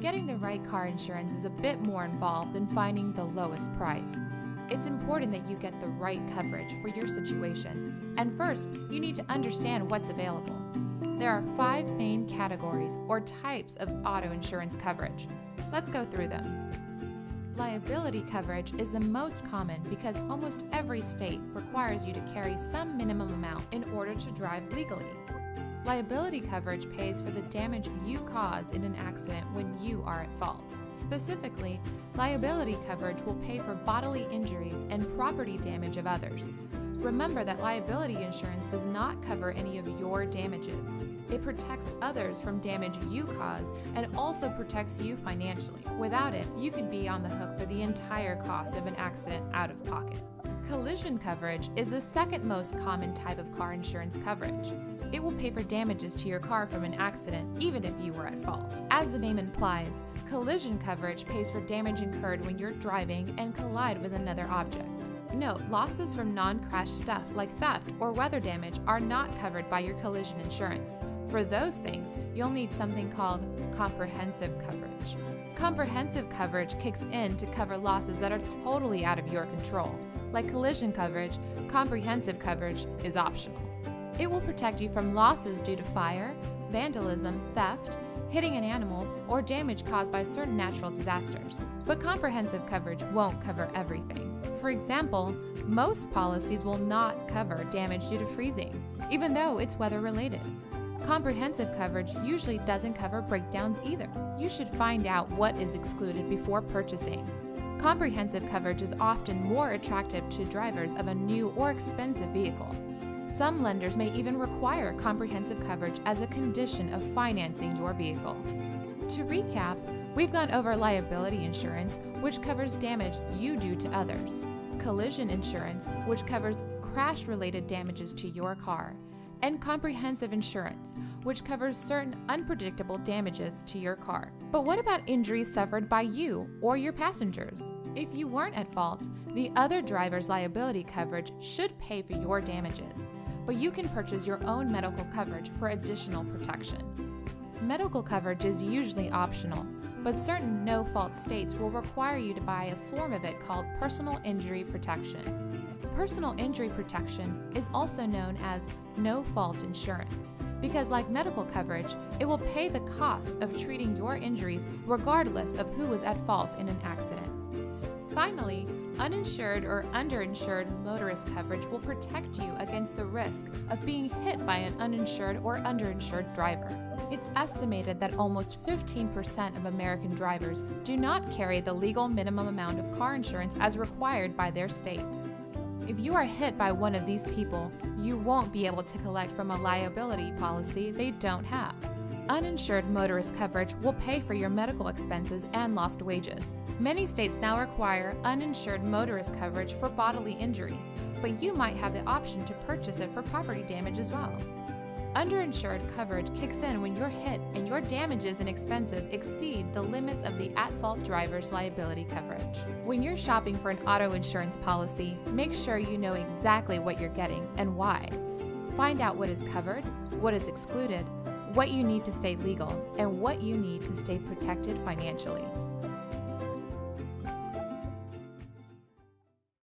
Getting the right car insurance is a bit more involved than finding the lowest price. It's important that you get the right coverage for your situation, and first, you need to understand what's available. There are 5 main categories or types of auto insurance coverage. Let's go through them. Liability coverage is the most common because almost every state requires you to carry some minimum amount in order to drive legally. Liability coverage pays for the damage you cause in an accident when you are at fault. Specifically, liability coverage will pay for bodily injuries and property damage of others. Remember that liability insurance does not cover any of your damages. It protects others from damage you cause and also protects you financially. Without it, you could be on the hook for the entire cost of an accident out of pocket. Collision coverage is the second most common type of car insurance coverage. It will pay for damages to your car from an accident, even if you were at fault. As the name implies, collision coverage pays for damage incurred when you're driving and collide with another object. Note, losses from non-crash stuff like theft or weather damage are not covered by your collision insurance. For those things, you'll need something called comprehensive coverage. Comprehensive coverage kicks in to cover losses that are totally out of your control. Like collision coverage, comprehensive coverage is optional. It will protect you from losses due to fire, vandalism, theft, hitting an animal, or damage caused by certain natural disasters. But comprehensive coverage won't cover everything. For example, most policies will not cover damage due to freezing, even though it's weather-related. Comprehensive coverage usually doesn't cover breakdowns either. You should find out what is excluded before purchasing. Comprehensive coverage is often more attractive to drivers of a new or expensive vehicle. Some lenders may even require comprehensive coverage as a condition of financing your vehicle. To recap, we've gone over liability insurance, which covers damage you do to others, collision insurance, which covers crash-related damages to your car, and comprehensive insurance, which covers certain unpredictable damages to your car. But what about injuries suffered by you or your passengers? If you weren't at fault, the other driver's liability coverage should pay for your damages, but you can purchase your own medical coverage for additional protection. Medical coverage is usually optional, but certain no-fault states will require you to buy a form of it called personal injury protection. Personal injury protection is also known as no-fault insurance because, like medical coverage, it will pay the costs of treating your injuries regardless of who was at fault in an accident. Finally, uninsured or underinsured motorist coverage will protect you against the risk of being hit by an uninsured or underinsured driver. It's estimated that almost 15% of American drivers do not carry the legal minimum amount of car insurance as required by their state. If you are hit by one of these people, you won't be able to collect from a liability policy they don't have. Uninsured motorist coverage will pay for your medical expenses and lost wages. Many states now require uninsured motorist coverage for bodily injury, but you might have the option to purchase it for property damage as well. Underinsured coverage kicks in when you're hit and your damages and expenses exceed the limits of the at-fault driver's liability coverage. When you're shopping for an auto insurance policy, make sure you know exactly what you're getting and why. Find out what is covered, what is excluded, what you need to stay legal, and what you need to stay protected financially.